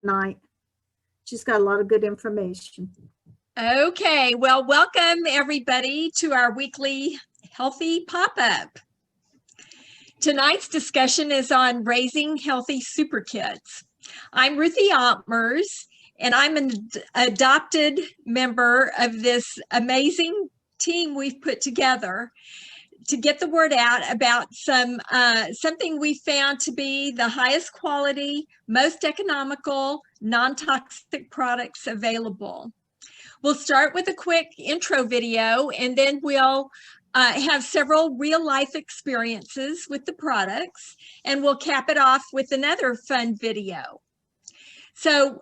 tonight. She's got a lot of good information. Okay, well, welcome everybody to our weekly Healthy Pop-Up. Tonight's discussion is on raising healthy super kids. I'm Ruthie Altmers, and I'm an adopted member of this amazing team we've put together to get the word out about something we found to be the highest quality, most economical, non-toxic products available. We'll start with a quick intro video, and then we'll have several real-life experiences with the products, and we'll cap it off with another fun video. So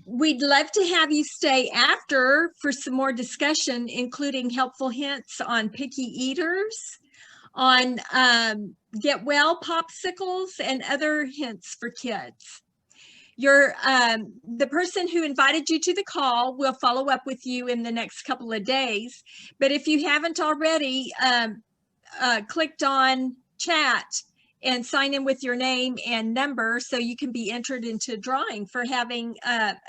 we'd love to have you stay after for some more discussion, including helpful hints on picky eaters, on get well popsicles, and other hints for kids. The person who invited you to the call will follow up with you in the next couple of days. But if you haven't already clicked on chat and sign in with your name and number so you can be entered into drawing for having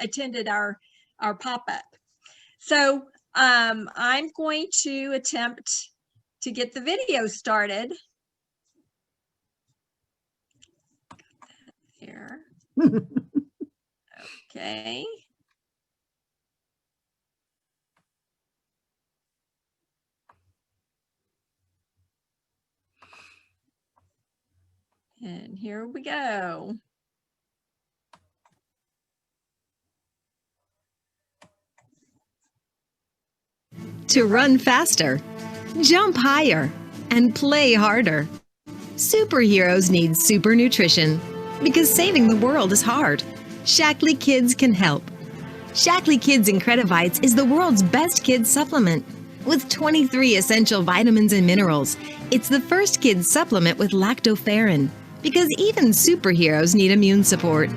attended our pop-up. So I'm going to attempt to get the video started. Here. Okay. And here we go. To run faster, jump higher, and play harder. Superheroes need super nutrition because saving the world is hard. Shaklee Kids can help. Shaklee Kids Incredivites is the world's best kids supplement. With 23 essential vitamins and minerals, it's the first kids supplement with lactoferrin because even superheroes need immune support.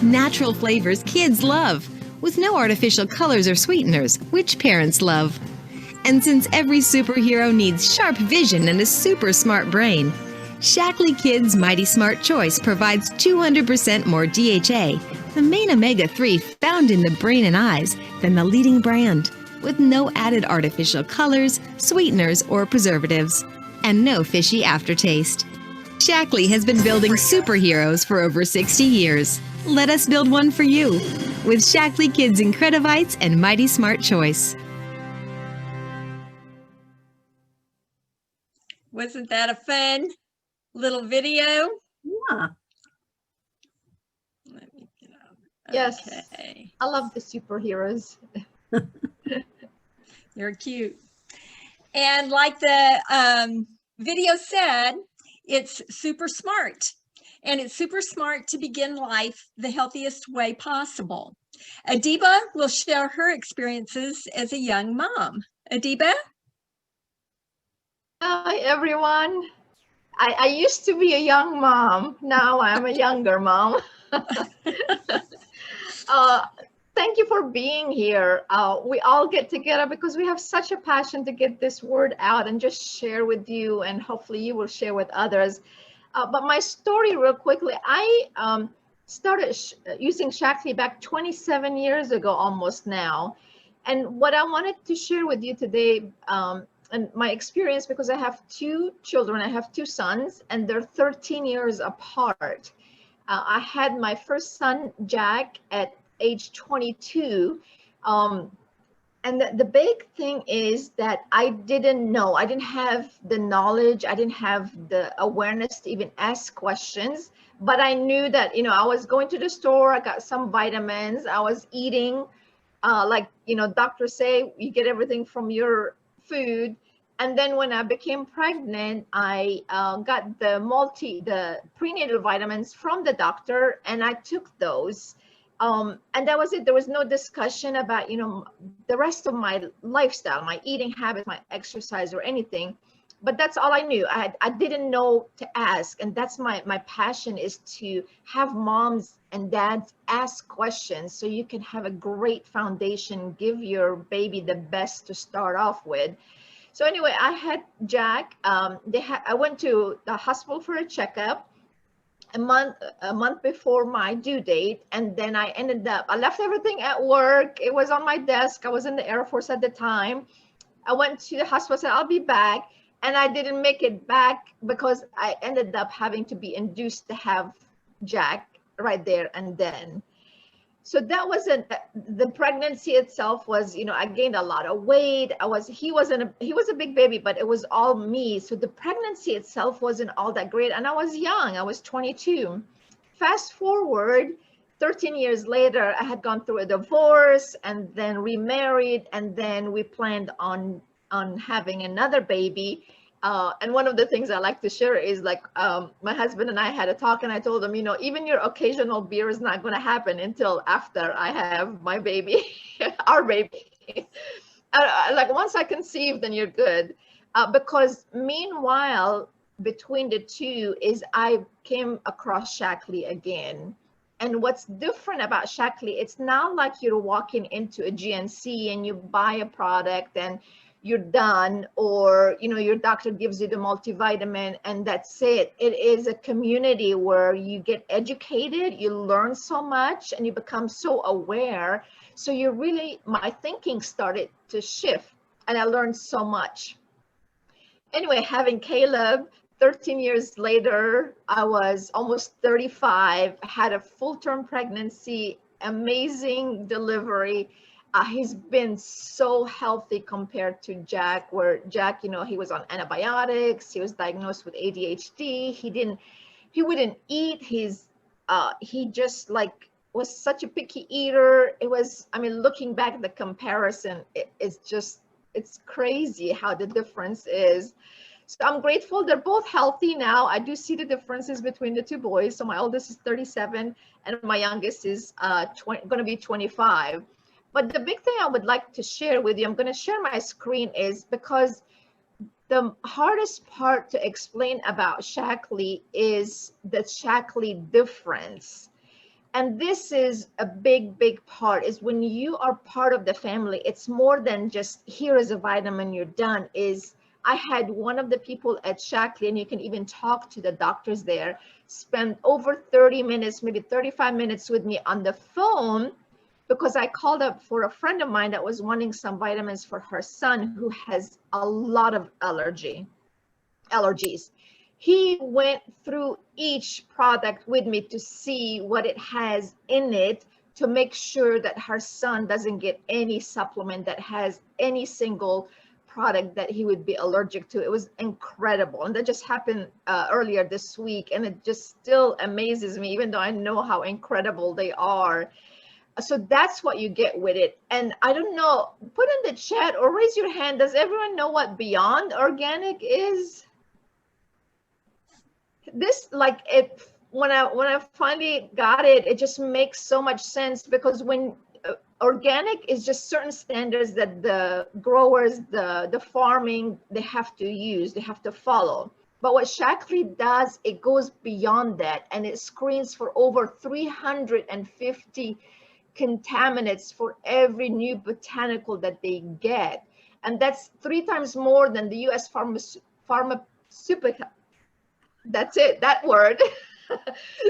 Natural flavors kids love, with no artificial colors or sweeteners, which parents love. And since every superhero needs sharp vision and a super smart brain, Shaklee Kids Mighty Smart Choice provides 200% more DHA, the main omega-3 found in the brain and eyes, than the leading brand, with no added artificial colors, sweeteners, or preservatives, and no fishy aftertaste. Shaklee has been building superheroes for over 60 years. Let us build one for you with Shaklee Kids Incredivites and Mighty Smart Choice. Wasn't that a fun little video? Yeah. Let me get out. Yes. Okay. I love the superheroes. They're cute. And like the video said, it's super smart. And it's super smart to begin life the healthiest way possible. Adiba will share her experiences as a young mom. Adiba? Hi, everyone. I used to be a young mom. Now I'm a younger mom. Thank you for being here. We all get together because we have such a passion to get this word out and just share with you, and hopefully you will share with others. But my story real quickly, I started using Shaklee back 27 years ago almost now. And what I wanted to share with you today, and my experience, because I have two children, I have two sons, and they're 13 years apart. I had my first son, Jack, at age 22. And the big thing is that I didn't know, I didn't have the knowledge, I didn't have the awareness to even ask questions, but I knew that, you know, I was going to the store, I got some vitamins, I was eating, like, you know, doctors say, you get everything from your food. And then when I became pregnant, I got the prenatal vitamins from the doctor, and I took those. And that was it. There was no discussion about, you know, the rest of my lifestyle, my eating habits, my exercise, or anything. But that's all I knew. I didn't know to ask. And that's my passion, is to have moms and dads ask questions so you can have a great foundation, give your baby the best to start off with. So anyway, I had Jack. I went to the hospital for a checkup. a month before my due date, and then I left everything at work. It was on my desk. I was in the Air Force at the time. I went to the hospital, said I'll be back, and I didn't make it back because I ended up having to be induced to have Jack right there and then. So that wasn't the pregnancy itself was, I gained a lot of weight. He was a big baby, but it was all me. So the pregnancy itself wasn't all that great. And I was young, I was 22. Fast forward 13 years later, I had gone through a divorce and then remarried. And then we planned on having another baby. And one of the things I like to share is like my husband and I had a talk, and I told him, even your occasional beer is not going to happen until after I have my baby, our baby. Like once I conceive, then you're good. Because meanwhile, between the two is I came across Shaklee again. And what's different about Shaklee, it's not like you're walking into a GNC and you buy a product and you're done, or your doctor gives you the multivitamin and that's it. It is a community where you get educated, you learn so much, and you become so aware. So my thinking started to shift, and I learned so much. Anyway, having Caleb 13 years later, I was almost 35, had a full-term pregnancy, amazing delivery. He's been so healthy compared to Jack, where Jack, he was on antibiotics. He was diagnosed with ADHD. He wouldn't eat. He just was such a picky eater. Looking back at the comparison, it's crazy how the difference is. So I'm grateful they're both healthy now. I do see the differences between the two boys. So my oldest is 37 and my youngest is going to be 25. But the big thing I would like to share with you, I'm going to share my screen, is because the hardest part to explain about Shaklee is the Shaklee difference. And this is a big, big part, is when you are part of the family, it's more than just here is a vitamin, you're done. I had one of the people at Shaklee, and you can even talk to the doctors there, spend over 30 minutes, maybe 35 minutes with me on the phone, because I called up for a friend of mine that was wanting some vitamins for her son who has a lot of allergies. He went through each product with me to see what it has in it, to make sure that her son doesn't get any supplement that has any single product that he would be allergic to. It was incredible. And that just happened earlier this week. And it just still amazes me, even though I know how incredible they are. So that's what you get with it. And I don't know, put in the chat or raise your hand. Does everyone know what Beyond Organic is? This, when I finally got it, it just makes so much sense, because when organic is just certain standards that the growers, the farming, they have to use, they have to follow. But what Shaklee does, it goes beyond that, and it screens for over 350 contaminants for every new botanical that they get. And that's 3 times more than the US pharmaceutical, that's it, that word,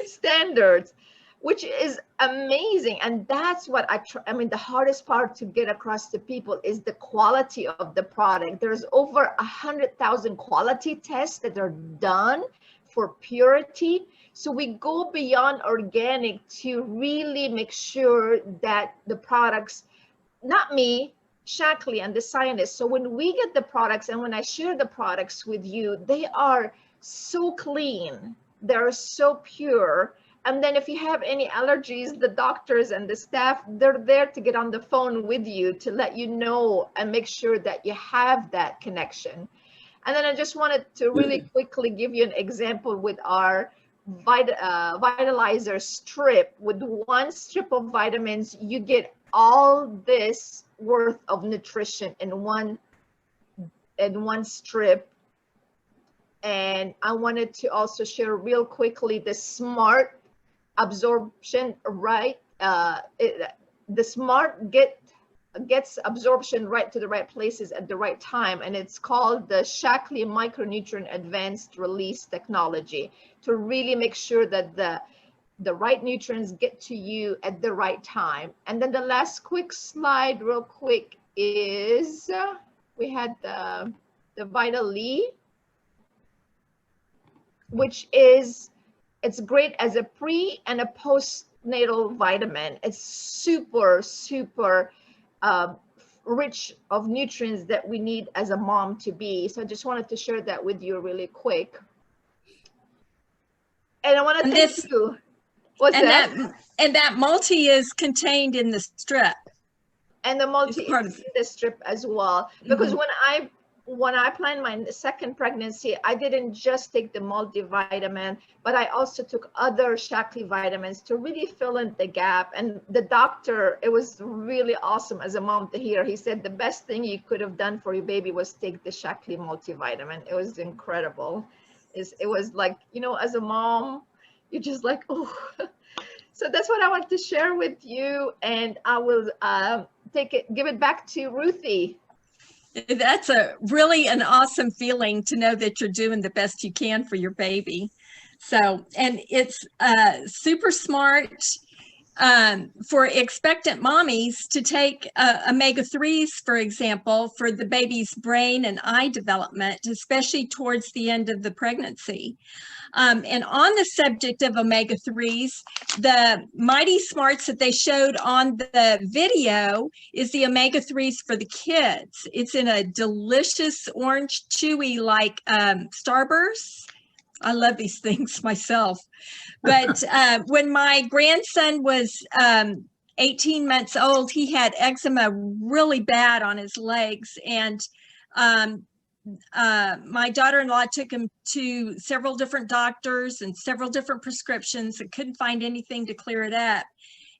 standards, which is amazing. And that's what the hardest part to get across to people is the quality of the product. There's over 100,000 quality tests that are done for purity. So we go beyond organic to really make sure that the products, not me, Shaklee and the scientists. So when we get the products and when I share the products with you, they are so clean, they're so pure. And then if you have any allergies, the doctors and the staff, they're there to get on the phone with you to let you know and make sure that you have that connection. And then I just wanted to really quickly give you an example with our vitalizer strip. With 1 strip of vitamins, you get all this worth of nutrition in one strip. And I wanted to also share real quickly the smart absorption, right? The smart get gets absorption right to the right places at the right time. And it's called the Shaklee Micronutrient Advanced Release Technology, to really make sure that the right nutrients get to you at the right time. And then the last quick slide real quick is we had the Vital E, which is, it's great as a pre and a postnatal vitamin. It's super rich of nutrients that we need as a mom to be. So I just wanted to share that with you really quick. And I want to thank you. What's that? And that multi is contained in the strip. And the multi is in the strip as well. Because when I planned my second pregnancy, I didn't just take the multivitamin, but I also took other Shaklee vitamins to really fill in the gap. And the doctor, it was really awesome as a mom to hear. He said the best thing you could have done for your baby was take the Shaklee multivitamin. It was incredible. It was like, you know, as a mom, you're just like, oh. So that's what I want to share with you. And I will give it back to Ruthie. That's really an awesome feeling to know that you're doing the best you can for your baby. So, and it's super smart for expectant mommies to take omega-3s, for example, for the baby's brain and eye development, especially towards the end of the pregnancy. And on the subject of omega-3s, the Mighty Smarts that they showed on the video is the omega-3s for the kids. It's in a delicious orange chewy like Starburst. I love these things myself. But when my grandson was 18 months old, he had eczema really bad on his legs. And my daughter-in-law took him to several different doctors and several different prescriptions and couldn't find anything to clear it up.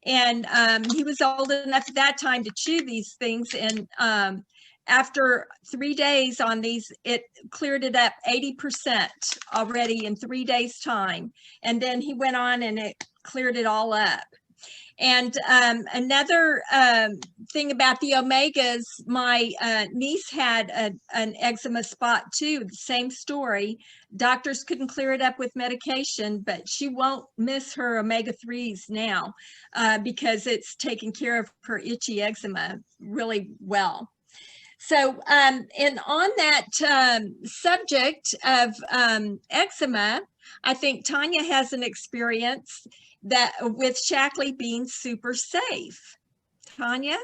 And he was old enough at that time to chew these things. And after 3 days on these, it cleared it up 80% already in 3 days' time. And then he went on and it cleared it all up. And another thing about the omegas, my niece had an eczema spot too, the same story. Doctors couldn't clear it up with medication, but she won't miss her omega-3s now because it's taking care of her itchy eczema really well. So, and on that subject of eczema, I think Tanya has an experience that with Shaklee being super safe. Tanya?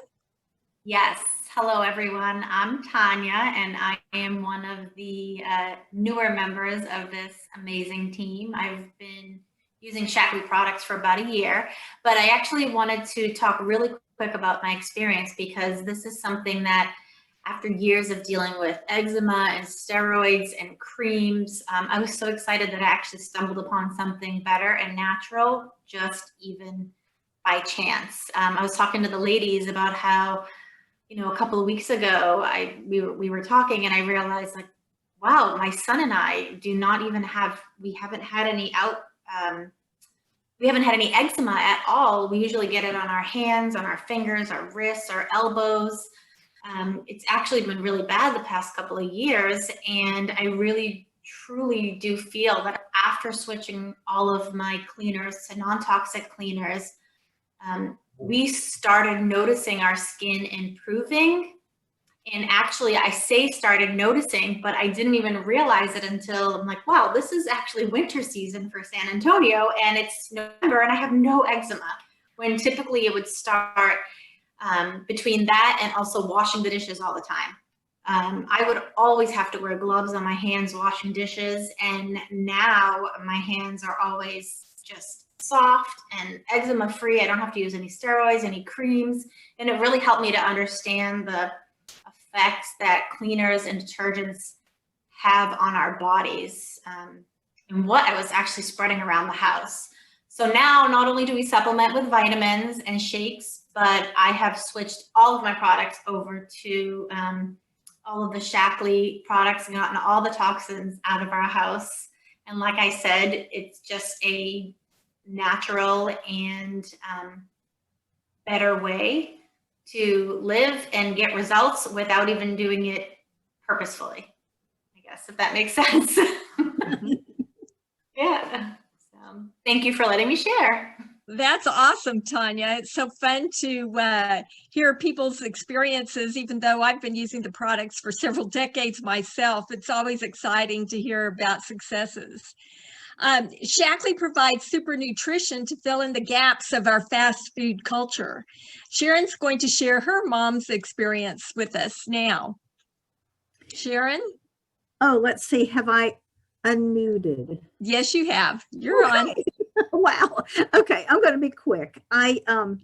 Yes. Hello, everyone. I'm Tanya, and I am one of the newer members of this amazing team. I've been using Shaklee products for about a year, but I actually wanted to talk really quick about my experience because this is something that after years of dealing with eczema and steroids and creams, I was so excited that I actually stumbled upon something better and natural, just even by chance. I was talking to the ladies about how, you know, a couple of weeks ago, we were talking and I realized like, wow, my son and I do not even have, we haven't had any eczema at all. We usually get it on our hands, on our fingers, our wrists, our elbows. It's actually been really bad the past couple of years. And I really, truly do feel that after switching all of my cleaners to non-toxic cleaners, we started noticing our skin improving. And actually, I say started noticing, but I didn't even realize it until I'm like, wow, this is actually winter season for San Antonio and it's November and I have no eczema, when typically it would start between that and also washing the dishes all the time. I would always have to wear gloves on my hands washing dishes, and now my hands are always just soft and eczema free. I don't have to use any steroids, any creams, and it really helped me to understand the effects that cleaners and detergents have on our bodies, and what I was actually spreading around the house. So now not only do we supplement with vitamins and shakes, but I have switched all of my products over to all of the Shaklee products and gotten all the toxins out of our house. And like I said, it's just a natural and better way to live and get results without even doing it purposefully, I guess, if that makes sense. Yeah. So thank you for letting me share. That's awesome, Tanya. It's so fun to hear people's experiences, even though I've been using the products for several decades myself. It's always exciting to hear about successes. Shaklee provides super nutrition to fill in the gaps of our fast food culture. Sharon's going to share her mom's experience with us now. Sharon? Oh, let's see. Have I unmuted? Yes, you have. You're on. Wow. Okay, I'm going to be quick. I'm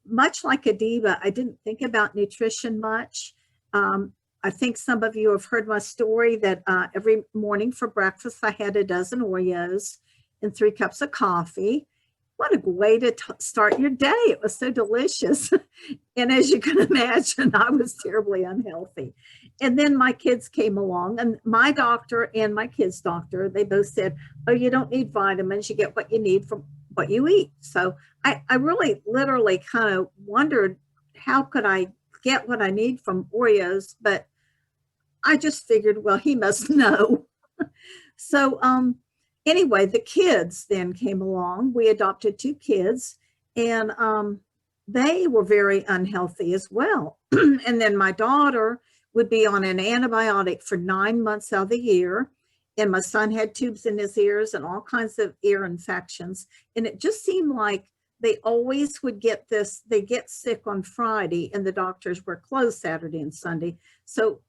much like Adiba. I didn't think about nutrition much. I think some of you have heard my story that every morning for breakfast, I had a dozen Oreos and 3 cups of coffee. What a way to start your day. It was so delicious. And as you can imagine, I was terribly unhealthy. And then my kids came along, and my doctor and my kids' doctor, they both said, oh, you don't need vitamins. You get what you need from what you eat. So I really literally kind of wondered, how could I get what I need from Oreos? But I just figured, well, he must know. So anyway, the kids then came along. We adopted 2 kids, and they were very unhealthy as well. And then my daughter would be on an antibiotic for 9 months out of the year. And my son had tubes in his ears and all kinds of ear infections. And it just seemed like they always would get this, they get sick on Friday, and the doctors were closed Saturday and Sunday. So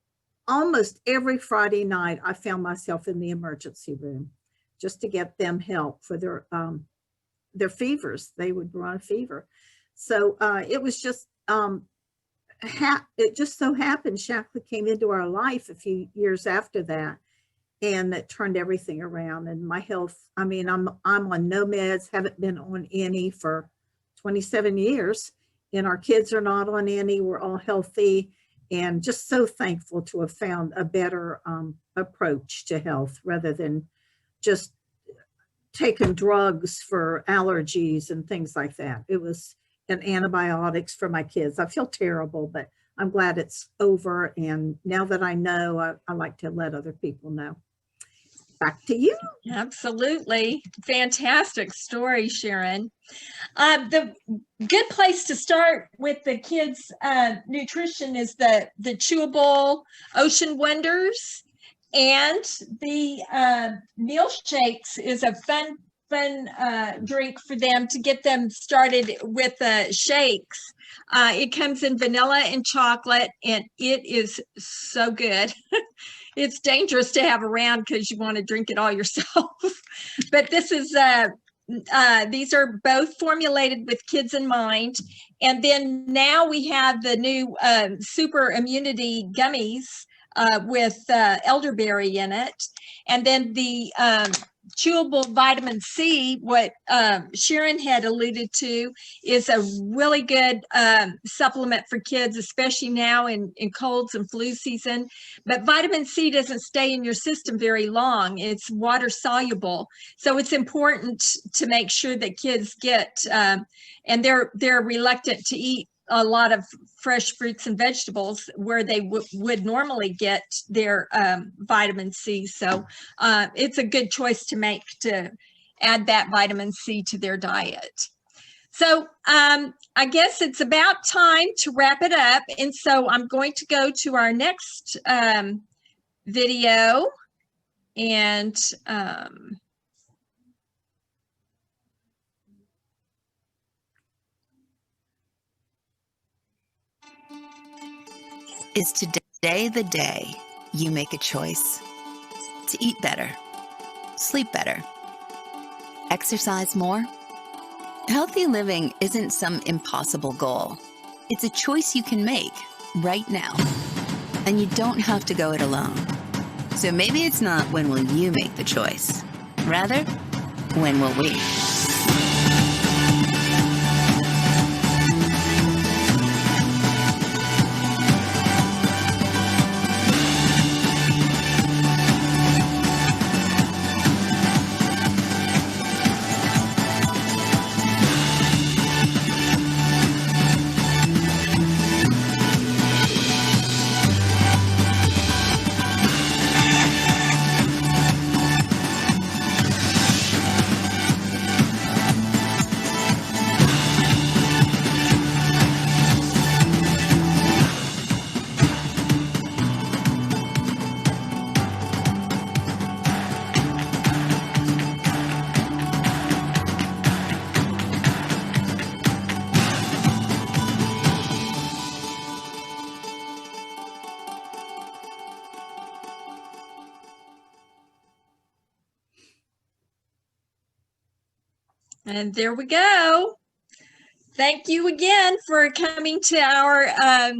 almost every Friday night, I found myself in the emergency room just to get them help for their fevers. They would run a fever. So it was just, it just so happened Shaklee came into our life a few years after that, and it turned everything around. And my health, I mean, I'm on no meds, haven't been on any for 27 years, and our kids are not on any. We're all healthy, and just so thankful to have found a better approach to health rather than just taking drugs for allergies and things like that. It was and antibiotics for my kids. I feel terrible, but I'm glad it's over. And now that I know, I like to let other people know. Back to you. Absolutely. Fantastic story, Sharon. The good place to start with the kids' nutrition is the chewable Ocean Wonders, and the meal shakes is a fun drink for them to get them started with shakes. It comes in vanilla and chocolate, and it is so good. It's dangerous to have around because you want to drink it all yourself. But this is these are both formulated with kids in mind. And then now we have the new super immunity gummies with elderberry in it. And then the chewable vitamin C, what Sharon had alluded to, is a really good supplement for kids, especially now in colds and flu season. But vitamin C doesn't stay in your system very long. It's water soluble. So it's important to make sure that kids get, and they're reluctant to eat a lot of fresh fruits and vegetables where they would normally get their vitamin C. So it's a good choice to make to add that vitamin C to their diet. So I guess it's about time to wrap it up. And so I'm going to go to our next video, and Is today the day you make a choice to eat better, sleep better, exercise more? Healthy living isn't some impossible goal. It's a choice you can make right now, and you don't have to go it alone. So maybe it's not when will you make the choice, rather, when will we? And there we go. Thank you again for coming to our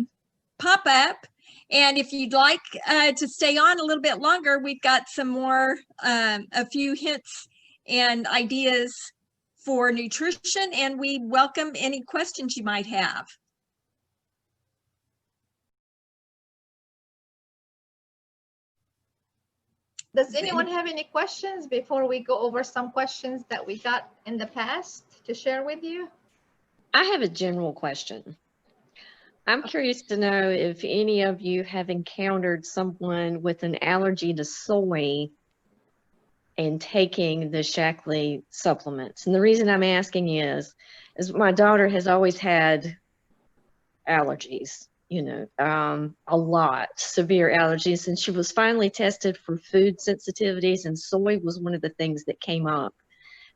pop-up. And if you'd like to stay on a little bit longer, we've got some more, a few hints and ideas for nutrition, and we welcome any questions you might have. Does anyone have any questions before we go over some questions that we got in the past to share with you? I have a general question. I'm curious to know if any of you have encountered someone with an allergy to soy and taking the Shaklee supplements. And the reason I'm asking is my daughter has always had allergies, you know, a lot, severe allergies. And she was finally tested for food sensitivities, and soy was one of the things that came up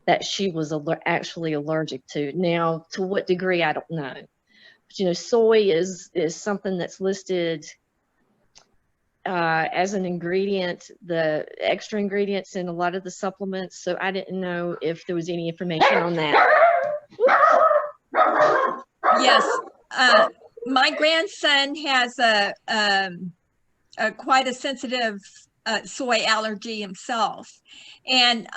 that she was actually allergic to. Now, to what degree, I don't know. But, you know, soy is something that's listed as an ingredient, the extra ingredients in a lot of the supplements. So I didn't know if there was any information on that. Yes, my grandson has a quite a sensitive soy allergy himself, and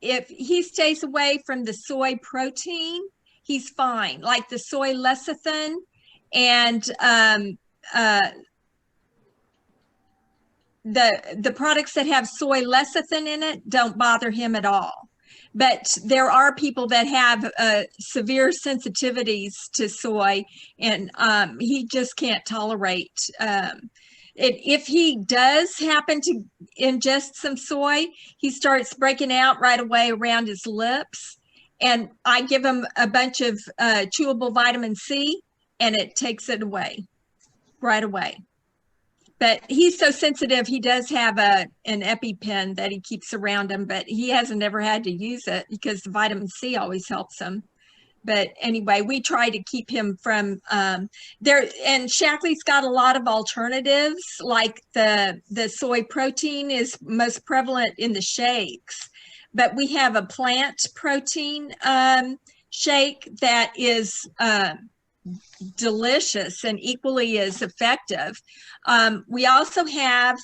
if he stays away from the soy protein, he's fine. Like the soy lecithin and the products that have soy lecithin in it don't bother him at all. But there are people that have severe sensitivities to soy, and he just can't tolerate if he does happen to ingest some soy, he starts breaking out right away around his lips. And I give him a bunch of chewable vitamin C, and it takes it away right away. But he's so sensitive, he does have an EpiPen that he keeps around him, but he hasn't ever had to use it because the vitamin C always helps him. But anyway, we try to keep him from there. And Shaklee's got a lot of alternatives, like the soy protein is most prevalent in the shakes. But we have a plant protein shake that is delicious and equally as effective. We also have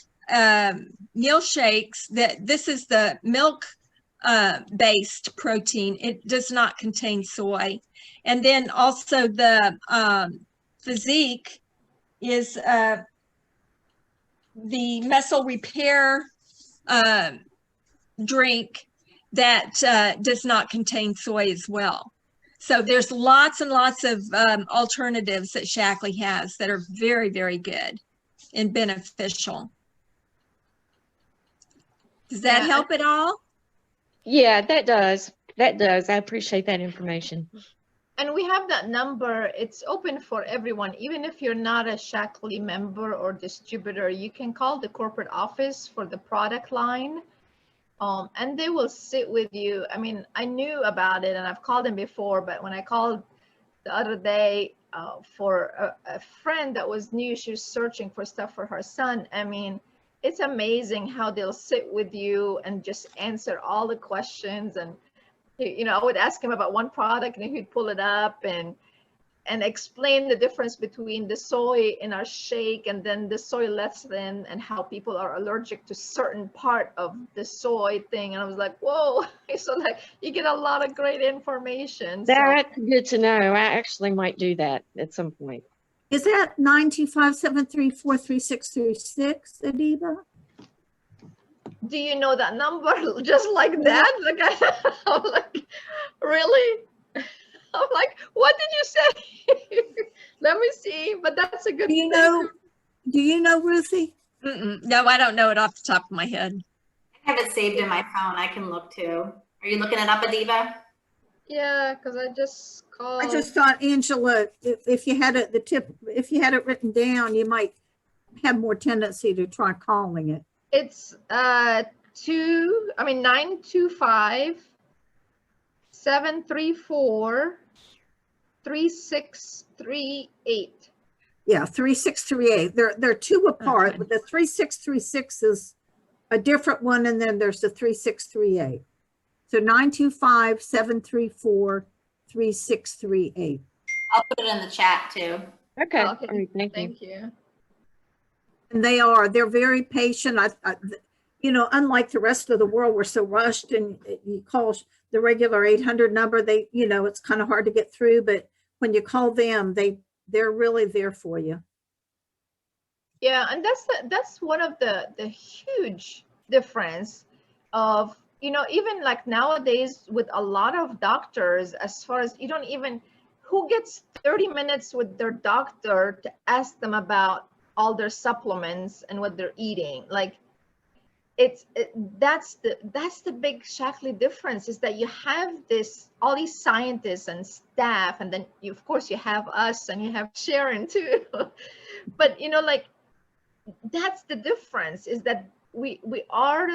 meal shakes this is the milk based protein. It does not contain soy. And then also the Physique is the muscle repair drink that does not contain soy as well. So there's lots and lots of alternatives that Shaklee has that are very, very good and beneficial. Does that help at all? Yeah, that does. That does. I appreciate that information. And we have that number. It's open for everyone. Even if you're not a Shaklee member or distributor, you can call the corporate office for the product line. And they will sit with you. I mean, I knew about it and I've called them before, but when I called the other day for a friend that was new, she was searching for stuff for her son. I mean, it's amazing how they'll sit with you and just answer all the questions. And, you know, I would ask him about one product and he'd pull it up and explain the difference between the soy in our shake and then the soy lecithin and how people are allergic to certain part of the soy thing. And I was like, whoa. So like you get a lot of great information. That's good to know. I actually might do that at some point. Is that 925-734-3636, Adiba? Do you know that number just like that? Like I'm like, really? I'm like, what did you say? Let me see. But that's a good Do you know, Ruthie? No, I don't know it off the top of my head. I have it saved in my phone. I can look too. Are you looking it up, Adiba? Yeah, because I just called. I just thought, Angela, if you had it, if you had it written down, you might have more tendency to try calling it. It's 925-734-3638. Yeah, 3638. They're two apart, but the 3636 is a different one, and then there's the 3638. So 925-734-3638. I'll put it in the chat too. Okay. Okay, All right, thank you. thank you. And they're very patient. Unlike the rest of the world, we're so rushed, and you call the regular 800 number, it's kind of hard to get through, but when you call them, they're really there for you. Yeah, and that's one of the huge difference of, even like nowadays with a lot of doctors, as far as who gets 30 minutes with their doctor to ask them about all their supplements and what they're eating. Like that's the big Shaklee difference, is that you have all these scientists and staff, and then of course you have us and you have Sharon too. But that's the difference, is that we are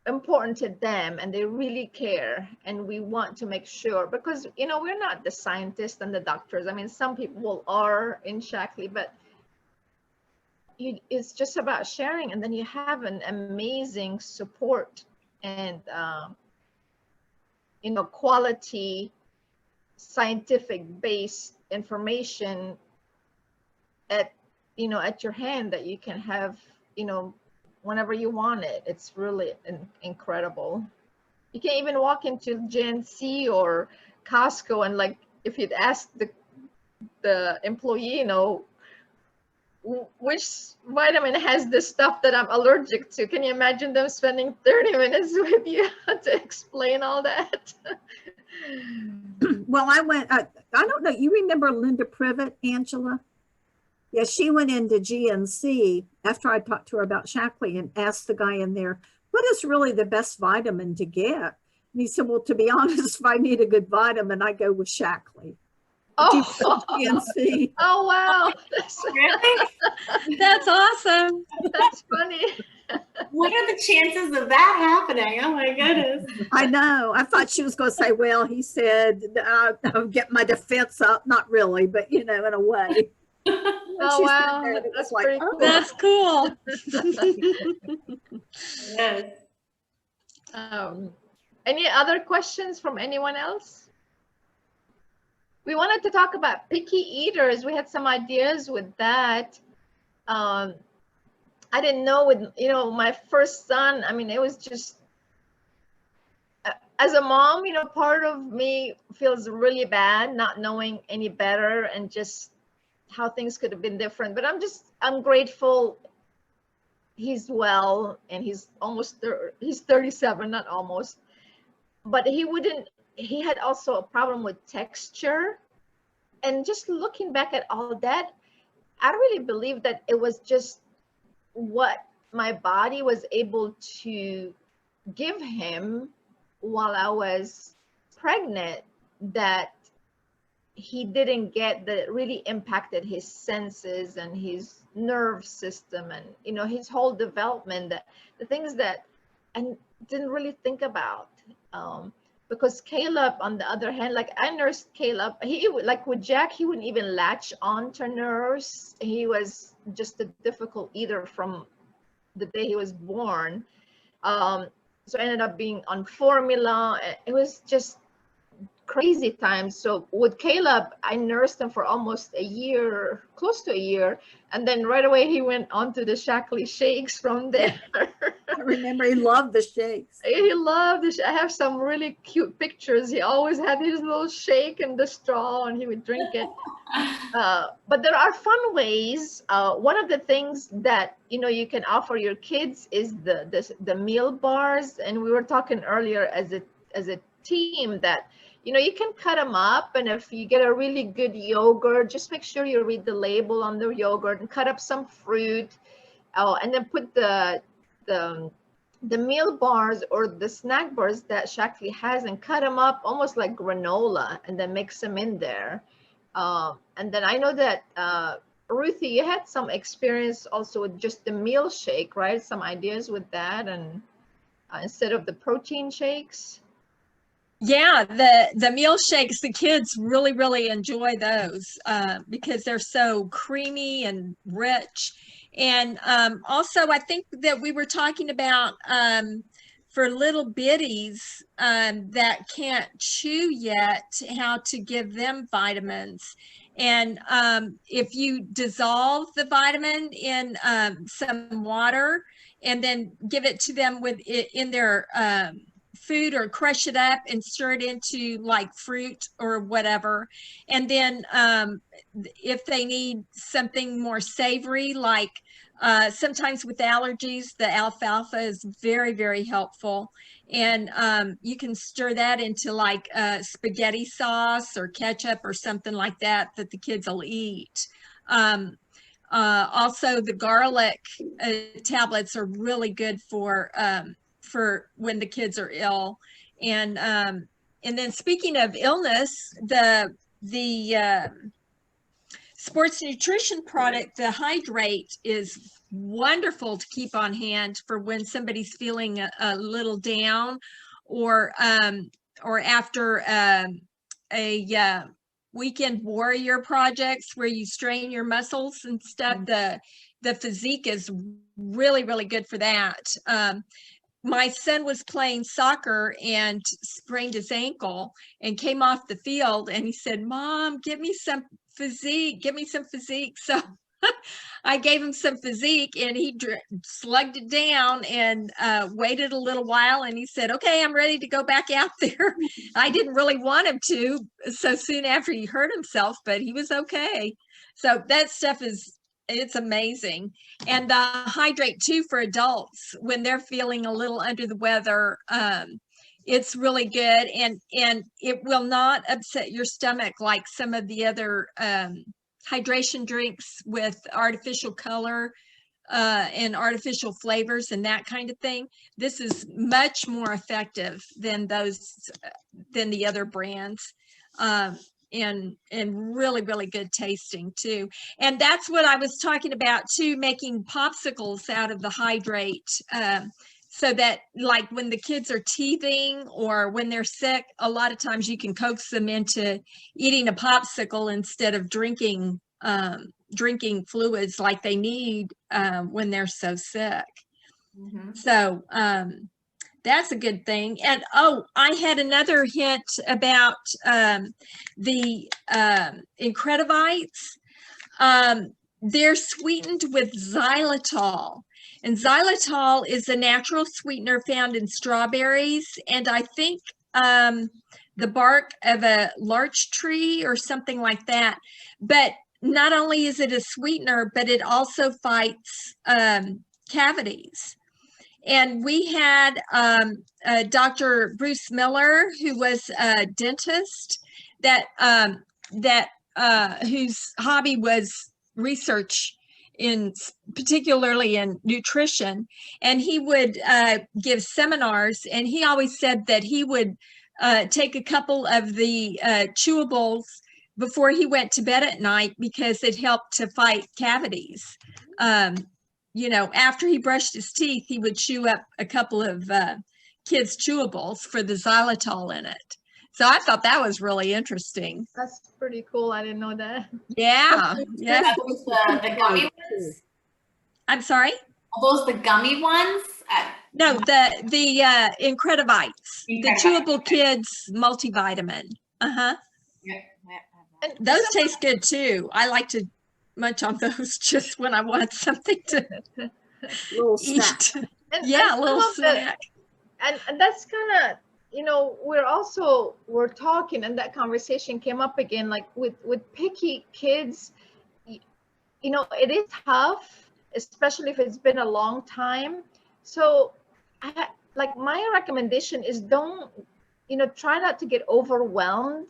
important to them, and they really care, and we want to make sure, because we're not the scientists and the doctors. I mean, some people are in Shaklee, but it's just about sharing, and then you have an amazing support and quality scientific based information at your hand that you can have whenever you want it. It's really incredible. You can't even walk into GNC or Costco and, like, if you'd ask the employee, which vitamin has the stuff that I'm allergic to, can you imagine them spending 30 minutes with you to explain all that? Well, I don't know, you remember Linda Privet, Angela? Yeah, she went into GNC after I talked to her about Shaklee and asked the guy in there, what is really the best vitamin to get? And he said, well, to be honest, if I need a good vitamin, I go with Shaklee. Oh, GNC. oh wow. Really? That's awesome. That's funny. What are the chances of that happening? Oh my goodness. I know. I thought she was going to say, well, he said, I'll get my defense up. Not really, but, in a way. Oh, wow. That's like, pretty oh. cool. That's cool. Yes. Any other questions from anyone else? We wanted to talk about picky eaters. We had some ideas with that. I didn't know with, my first son, I mean, it was just, as a mom, part of me feels really bad not knowing any better and just how things could have been different. But I'm grateful he's well, and he's 37, not almost. But he had also a problem with texture. And just looking back at all that, I really believe that it was just what my body was able to give him while I was pregnant that he didn't get, that really impacted his senses and his nerve system and his whole development, that the things that I didn't really think about. Because Caleb, on the other hand, like I nursed Caleb, he like with Jack, he wouldn't even latch on to nurse. He was just a difficult eater from the day he was born. So I ended up being on formula. It was just crazy times. So with Caleb, I nursed him for almost a year, close to a year. And then right away he went on to the Shaklee shakes from there. I remember he loved the shakes. He loved it. I have some really cute pictures. He always had his little shake and the straw, and he would drink it. But there are fun ways. One of the things that you can offer your kids is the meal bars. And we were talking earlier as a team that you can cut them up, and if you get a really good yogurt, just make sure you read the label on the yogurt and cut up some fruit, and then put the meal bars or the snack bars that Shaklee has and cut them up almost like granola, and then mix them in there. And then I know that Ruthie, you had some experience also with just the meal shake, right? Some ideas with that, and instead of the protein shakes. Yeah, the meal shakes, the kids really, really enjoy those because they're so creamy and rich. And also, I think that we were talking about for little bitties that can't chew yet, how to give them vitamins. And if you dissolve the vitamin in some water and then give it to them with it in their food, or crush it up and stir it into like fruit or whatever. And then if they need something more savory, like sometimes with allergies, the alfalfa is very, very helpful. And you can stir that into like spaghetti sauce or ketchup or something like that that the kids will eat. Also, the garlic tablets are really good for when the kids are ill. And then speaking of illness, the sports nutrition product, the Hydrate, is wonderful to keep on hand for when somebody's feeling a little down, or after a weekend warrior projects where you strain your muscles and stuff. The physique is really, really good for that. My son was playing soccer and sprained his ankle and came off the field, and he said, "Mom, give me some physique, give me some physique." So I gave him some physique, and he slugged it down and waited a little while, and he said, "Okay, I'm ready to go back out there." I didn't really want him to so soon after he hurt himself, but he was okay. So that stuff it's amazing. And the Hydrate too for adults when they're feeling a little under the weather. It's really good, and it will not upset your stomach like some of the other hydration drinks with artificial color and artificial flavors and that kind of thing. This is much more effective than the other brands. And really, really good tasting too. And that's what I was talking about too, making popsicles out of the Hydrate, so that like when the kids are teething or when they're sick, a lot of times you can coax them into eating a popsicle instead of drinking fluids like they need when they're so sick. Mm-hmm. So that's a good thing. And I had another hint about the Incredivites. They're sweetened with xylitol. And xylitol is a natural sweetener found in strawberries, and I think the bark of a larch tree or something like that. But not only is it a sweetener, but it also fights cavities. And we had Dr. Bruce Miller, who was a dentist whose hobby was research particularly in nutrition. And he would give seminars, and he always said that he would take a couple of the chewables before he went to bed at night because it helped to fight cavities. After he brushed his teeth, he would chew up a couple of kids' chewables for the xylitol in it. So I thought that was really interesting. That's pretty cool. I didn't know that. Yeah. Yeah. That was the gummy ones? I'm sorry? Are those the gummy ones? No, the Incredivites, the Chewable Kids multivitamin. Uh-huh. Yeah. And those taste good too. I like to munch on those just when I want something to little eat. snack. Yeah, a little snack. And that's kind of, we're talking, and that conversation came up again, like with picky kids, it is tough, especially if it's been a long time. So my recommendation is don't, try not to get overwhelmed,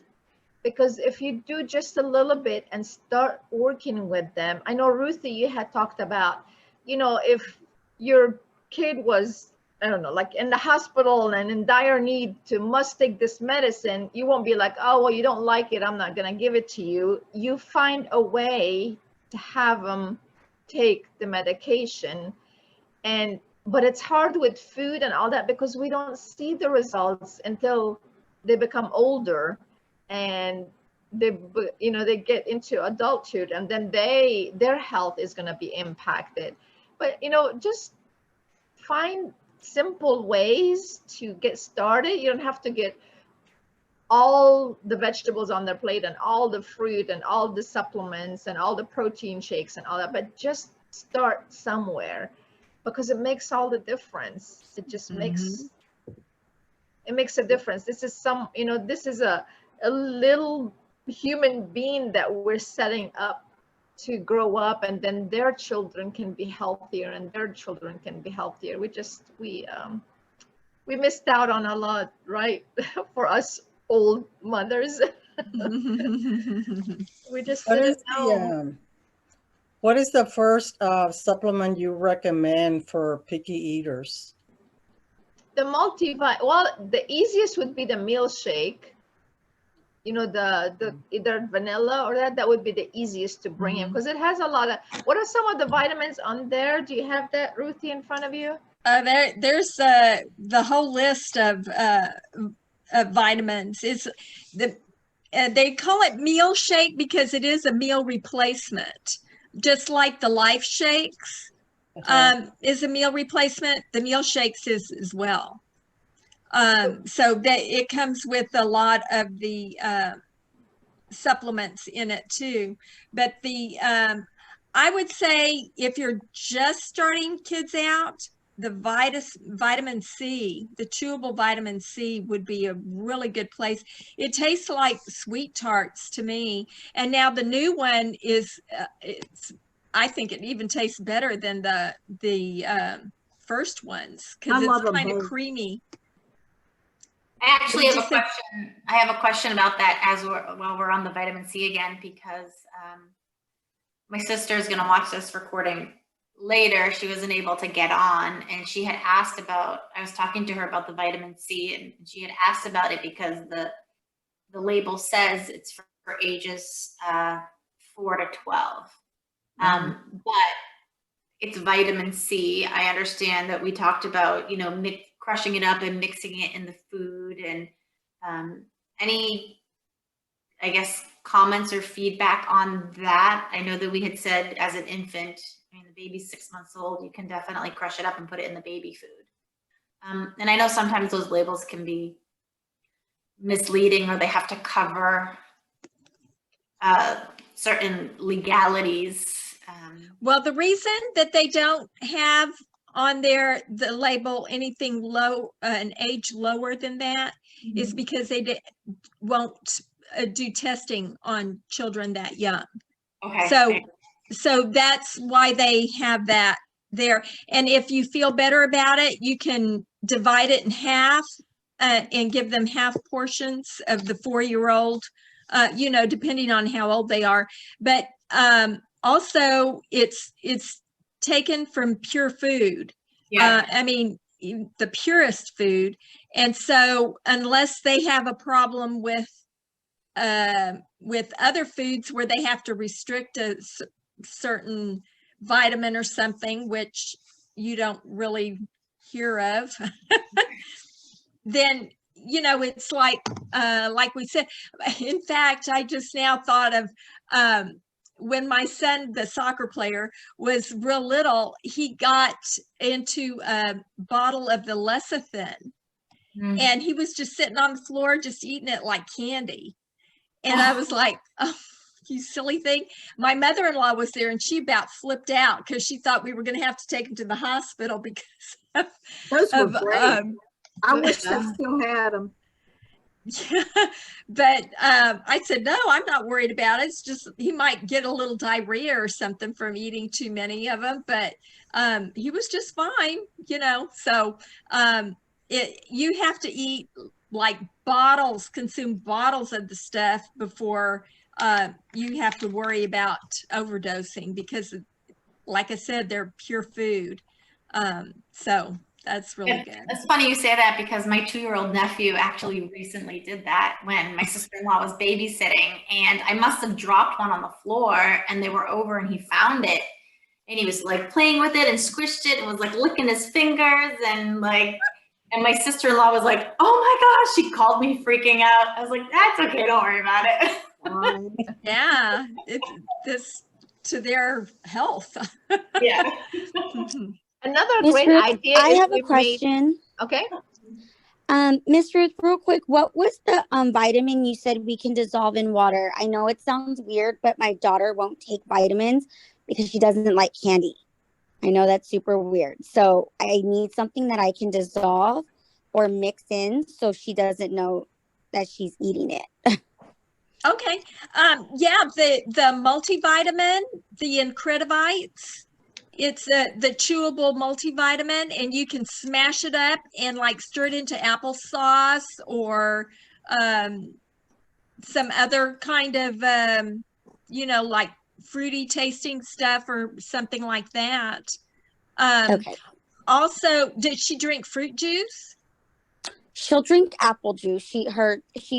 because if you do just a little bit and start working with them, I know Ruthie, you had talked about, if your kid was, I don't know, like in the hospital and in dire need to must take this medicine, you won't be like, "Oh, well, you don't like it, I'm not going to give it to you." You find a way to have them take the medication. But it's hard with food and all that because we don't see the results until they become older and they get into adulthood, and then their health is going to be impacted. But just find simple ways to get started. You don't have to get all the vegetables on their plate and all the fruit and all the supplements and all the protein shakes and all that, but just start somewhere, because it makes all the difference. It just makes it makes a difference. This is some, you know, this is a little human being that we're setting up to grow up, and then their children can be healthier and their children can be healthier. We missed out on a lot, right? For us old mothers. We just didn't know. What is the first supplement you recommend for picky eaters? The multivitamin, well, the easiest would be the meal shake. You know, the either vanilla or that would be the easiest to bring in, because it has a lot of, what are some of the vitamins on there? Do you have that, Ruthie, in front of you? There's the whole list of vitamins. It's they call it meal shake because it is a meal replacement, just like the Life Shakes is a meal replacement. The meal shakes is as well. So that it comes with a lot of the supplements in it too. But the I would say if you're just starting kids out, the vitamin C, the chewable vitamin C would be a really good place. It tastes like sweet tarts to me. And now the new one is, I think it even tastes better than the first ones, because it's kind of creamy. I actually have a question. I have a question about that while we're on the vitamin C again, because my sister is going to watch this recording later. She wasn't able to get on, and she had asked about, I was talking to her about the vitamin C, and she had asked about it because the label says it's for ages 4 to 12. But it's vitamin C. I understand that we talked about, you know, crushing it up and mixing it in the food, and any, I guess, comments or feedback on that? I know that we had said as an infant, I mean, the baby's 6 months old, you can definitely crush it up and put it in the baby food. And I know sometimes those labels can be misleading, or they have to cover certain legalities. Well, the reason that they don't have on there the label anything low, an age lower than that, is because they won't do testing on children that young. Okay. So that's why they have that there. And if you feel better about it, you can divide it in half and give them half portions of the 4-year-old, you know, depending on how old they are. But also it's taken from pure food. I mean, the purest food. And so unless they have a problem with other foods where they have to restrict a certain vitamin or something, which you don't really hear of, then, you know, it's like we said. In fact, I just now thought of when my son, the soccer player, was real little, he got into a bottle of the lecithin, and he was just sitting on the floor, just eating it like candy. And I was like, oh, you silly thing. My mother-in-law was there, and she about flipped out because she thought we were going to have to take him to the hospital because those were great. I wish I still had them. Yeah, but I said, no, I'm not worried about it. It's just he might get a little diarrhea or something from eating too many of them, but he was just fine, you know. So you have to eat like consume bottles of the stuff before you have to worry about overdosing, because like I said, they're pure food. So that's really good. It's funny you say that, because my 2-year-old nephew actually recently did that when my sister-in-law was babysitting, and I must have dropped one on the floor, and they were over and he found it, and he was like playing with it and squished it and was like licking his fingers, and like, and my sister-in-law was like, oh my gosh, she called me freaking out. I was like, that's okay, don't worry about it. Yeah, it's this to their health. Yeah. Another Miss great Ruth, idea I is have a we've made, question. okay? Miss Ruth, real quick, what was the vitamin you said we can dissolve in water? I know it sounds weird, but my daughter won't take vitamins because she doesn't like candy. I know that's super weird. So I need something that I can dissolve or mix in so she doesn't know that she's eating it. Okay. Yeah, the multivitamin, the Incredivites, it's the chewable multivitamin, and you can smash it up and like stir it into applesauce or some other kind of like fruity tasting stuff or something like that. Okay. Also, did she drink fruit juice? She'll drink apple juice. She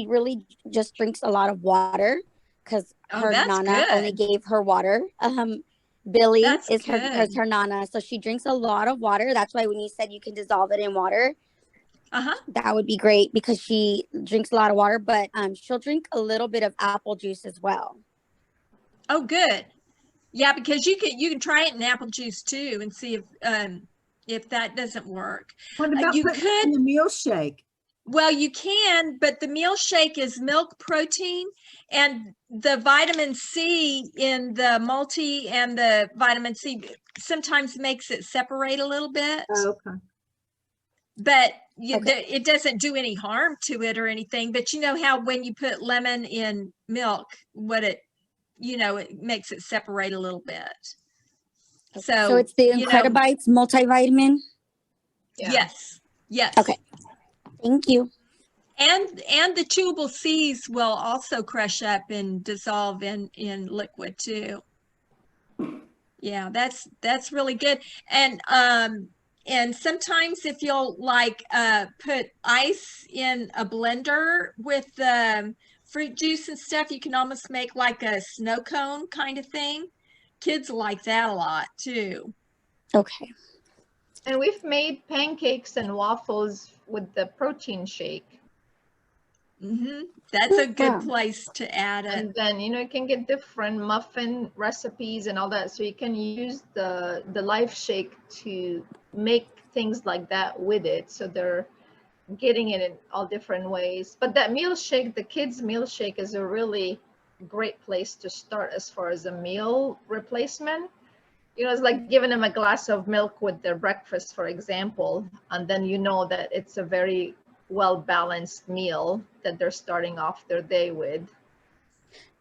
really just drinks a lot of water because her that's nana only good. gave her water. Billy That's is good. her nana, so she drinks a lot of water. That's why when you said you can dissolve it in water, that would be great because she drinks a lot of water. But she'll drink a little bit of apple juice as well. Oh, good. Yeah, because you can try it in apple juice too and see if that doesn't work. What about you putting it could in the meal shake? Well, you can, but the meal shake is milk protein, and the vitamin C in the multi and the vitamin C sometimes makes it separate a little bit. Oh, okay. But it doesn't do any harm to it or anything. But you know how when you put lemon in milk, it makes it separate a little bit. So it's the Incredibites multivitamin? Yeah. Yes. Okay. Thank you. And the chewable C's will also crush up and dissolve in liquid too. Yeah, that's really good. And sometimes if you'll put ice in a blender with fruit juice and stuff, you can almost make like a snow cone kind of thing. Kids like that a lot too. Okay. And we've made pancakes and waffles with the protein shake. That's a good place to add it. And then you can get different muffin recipes and all that, so you can use the life shake to make things like that with it, so they're getting it in all different ways. But that meal shake, the kids meal shake, is a really great place to start as far as a meal replacement. It's like giving them a glass of milk with their breakfast, for example, and then that it's a very well-balanced meal that they're starting off their day with.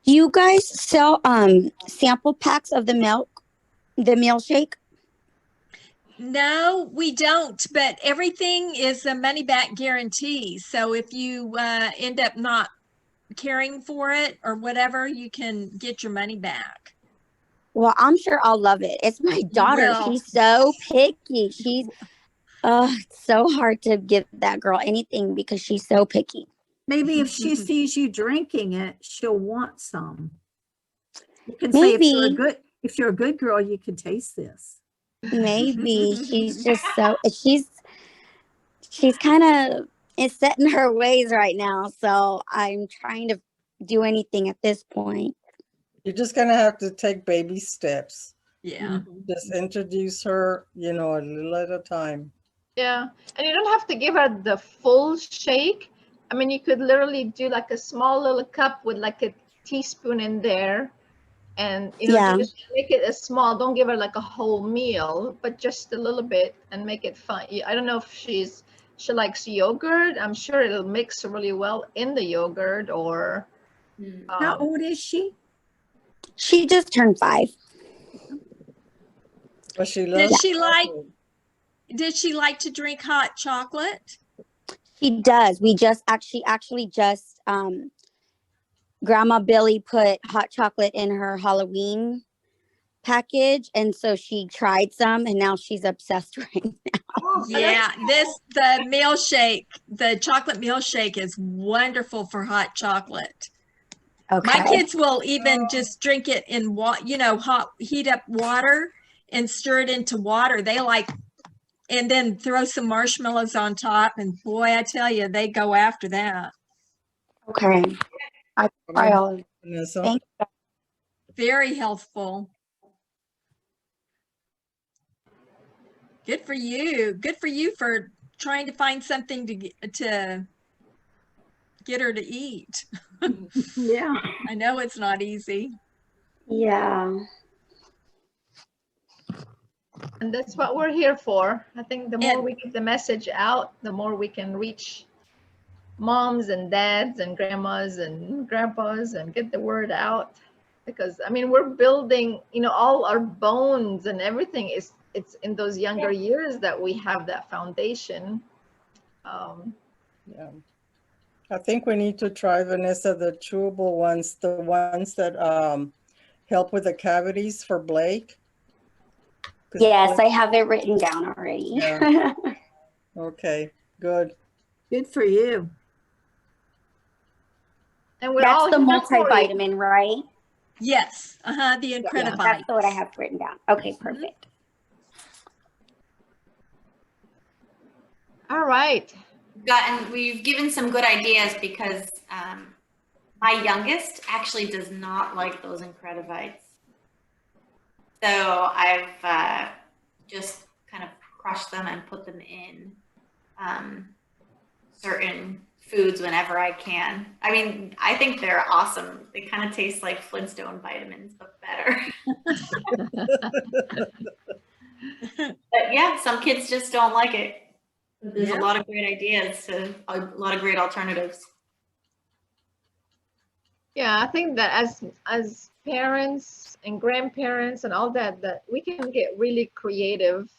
Do you guys sell sample packs of the meal shake? No, we don't, but everything is a money back guarantee. So if you end up not caring for it or whatever, you can get your money back. Well, I'm sure I'll love it. It's my daughter. She's so picky. It's so hard to give that girl anything because she's so picky. Maybe if she sees you drinking it, she'll want some. You can Maybe. say if you're a good girl, you can taste this. Maybe she's just she's kind of set in her ways right now. So I'm trying to do anything at this point. You're just going to have to take baby steps. Yeah. Just introduce her, a little at a time. Yeah. And you don't have to give her the full shake. I mean, you could literally do like a small little cup with like a teaspoon in there. And, just make it as small. Don't give her like a whole meal, but just a little bit and make it fun. I don't know if she likes yogurt. I'm sure it'll mix really well in the yogurt or. How old is she? She just turned 5. But she Did she like to drink hot chocolate? She does. We just actually Grandma Billy put hot chocolate in her Halloween package, and so she tried some, and now she's obsessed right now. Yeah, the meal shake, the chocolate meal shake is wonderful for hot chocolate. Okay. My kids will even just drink it in heat up water and stir it into water. They and then throw some marshmallows on top, and boy, I tell you, they go after that. Okay. I try all of it. Thank you. Very healthful. Good for you. Good for you for trying to find something to get her to eat. Yeah. I know it's not easy. Yeah. And that's what we're here for. I think the more And- we get the message out, the more we can reach moms and dads and grandmas and grandpas and get the word out. Because I mean, we're building, you know, all our bones and everything it's in those younger years that we have that foundation. Yeah. I think we need to try, Vanessa, the chewable ones, the ones that help with the cavities for Blake. 'Cause Yes, Blake- I have it written down already. Yeah. Okay, good. Good for you. And we're That's all the here for you. multivitamin, right? Yes. The Yeah, Incredivites. that's what I have written down. Okay, perfect. All right. We've given some good ideas because my youngest actually does not like those Incredivites. So I've just kind of crushed them and put them in certain foods whenever I can. I mean, I think they're awesome. They kind of taste like Flintstone vitamins, but better. But yeah, some kids just don't like it. There's a lot of great ideas, a lot of great alternatives. Yeah, I think that as parents and grandparents and all that we can get really creative.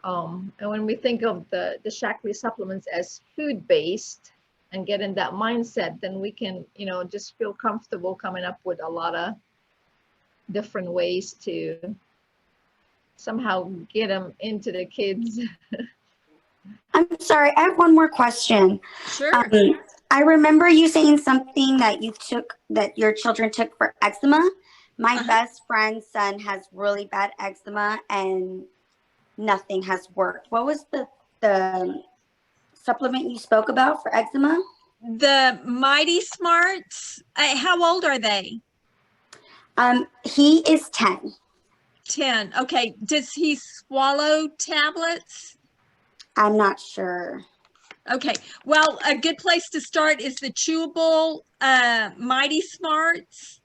And when we think of the Shaklee supplements as food-based and get in that mindset, then we can, you know, just feel comfortable coming up with a lot of different ways to somehow get them into the kids. I'm sorry, I have one more question. Sure. I remember you saying something that your children took for eczema. My best friend's son has really bad eczema and nothing has worked. What was the supplement you spoke about for eczema? The Mighty Smarts. How old are they? He is 10. 10. Okay. Does he swallow tablets? I'm not sure. Okay. Well, a good place to start is the chewable Mighty Smarts.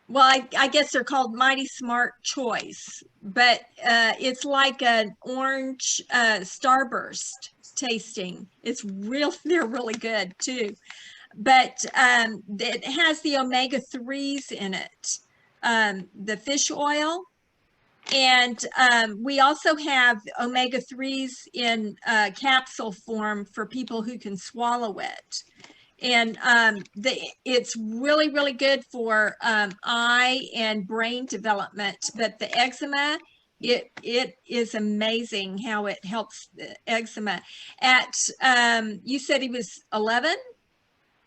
Well, I guess they're called Mighty Smart Choice, but it's like an orange Starburst tasting. They're really good too. But it has the omega-3s in it, the fish oil. And we also have omega-3s in capsule form for people who can swallow it. And it's really, really good for eye and brain development. But the eczema, it is amazing how it helps the eczema. You said he was 11?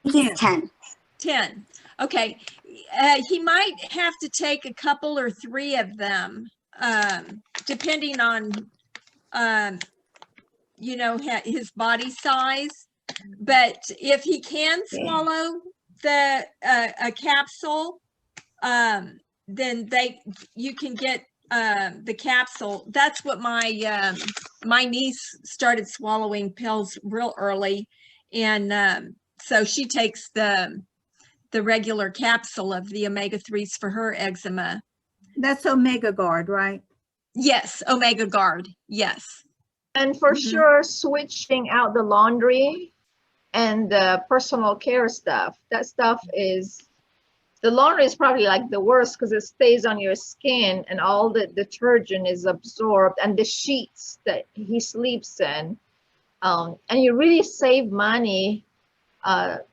He's 10. 10. Okay. He might have to take a couple or 3 of them, depending on, his body size. But if he can swallow a capsule, then you can get the capsule. That's what my niece started swallowing pills real early, and so she takes the regular capsule of the omega-3s for her eczema. That's Omega Guard, right? Yes, Omega Guard. Yes. And for sure, switching out the laundry and the personal care stuff. That stuff the laundry is probably like the worst because it stays on your skin and all the detergent is absorbed, and the sheets that he sleeps in. And you really save money.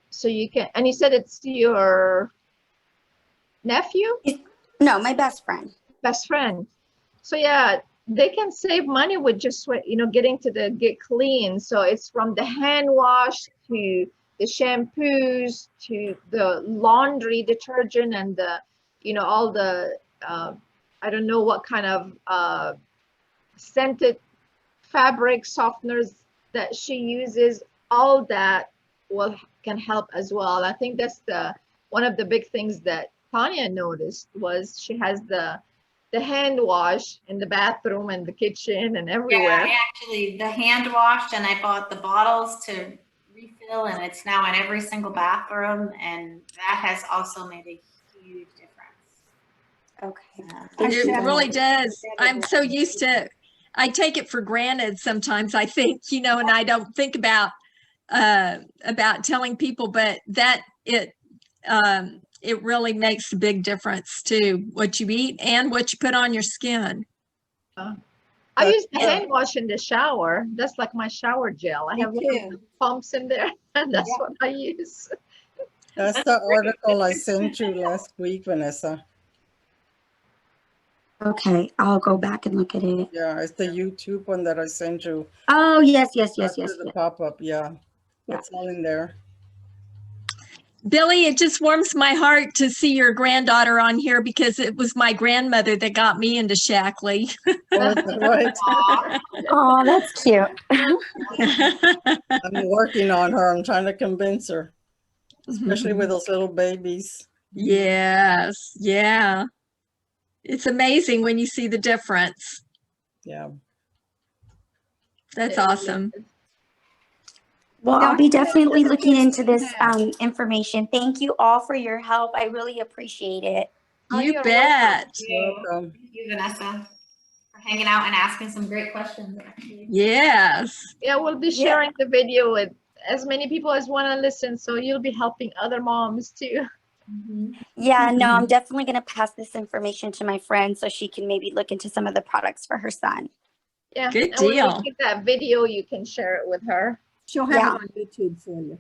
So you can, and you said it's your nephew? No, my best friend. Best friend. So yeah, they can save money with just, getting to get clean. So it's from the hand wash to the shampoos to the laundry detergent and all the, I don't know what kind of scented fabric softeners that she uses. All that can help as well. I think that's one of the big things that Tanya noticed was she has the the hand wash in the bathroom and the kitchen and everywhere. Yeah, I actually, the hand washed and I bought the bottles to refill and it's now in every single bathroom and that has also made a huge difference. Okay. It really does. I'm so used to, I take it for granted sometimes, I think, you know, and I don't think about telling people, but that it really makes a big difference too, what you eat and what you put on your skin. I use the hand wash in the shower. That's like my shower gel. I have little pumps in there, and that's what I use. That's the article I sent you last week, Vanessa. Okay, I'll go back and look at it. Yeah, it's the YouTube one that I sent you. Oh, yes. After the pop-up, yeah. It's all in there. Billy, it just warms my heart to see your granddaughter on here because it was my grandmother that got me into Shaklee. What? Oh, that's cute. I'm working on her. I'm trying to convince her, especially with those little babies. Yes, yeah. It's amazing when you see the difference. Yeah. That's awesome. Well, I'll be definitely looking into this information. Thank you all for your help. I really appreciate it. You bet. Welcome. Thank you, Vanessa, for hanging out and asking some great questions. Yes. Yeah, we'll be sharing the video with as many people as want to listen, so you'll be helping other moms too. Yeah, no, I'm definitely going to pass this information to my friend so she can maybe look into some of the products for her son. Yeah, Good and when you deal. get that video, you can share it with her. She'll have it on YouTube for you.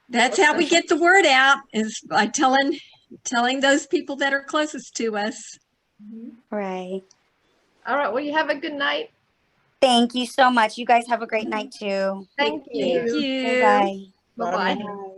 That's how we get the word out, is by telling those people that are closest to us. Right. All right, well, you have a good night. Thank you so much. You guys have a great night too. Thank you. Thank you. Bye-bye. Bye-bye. Bye.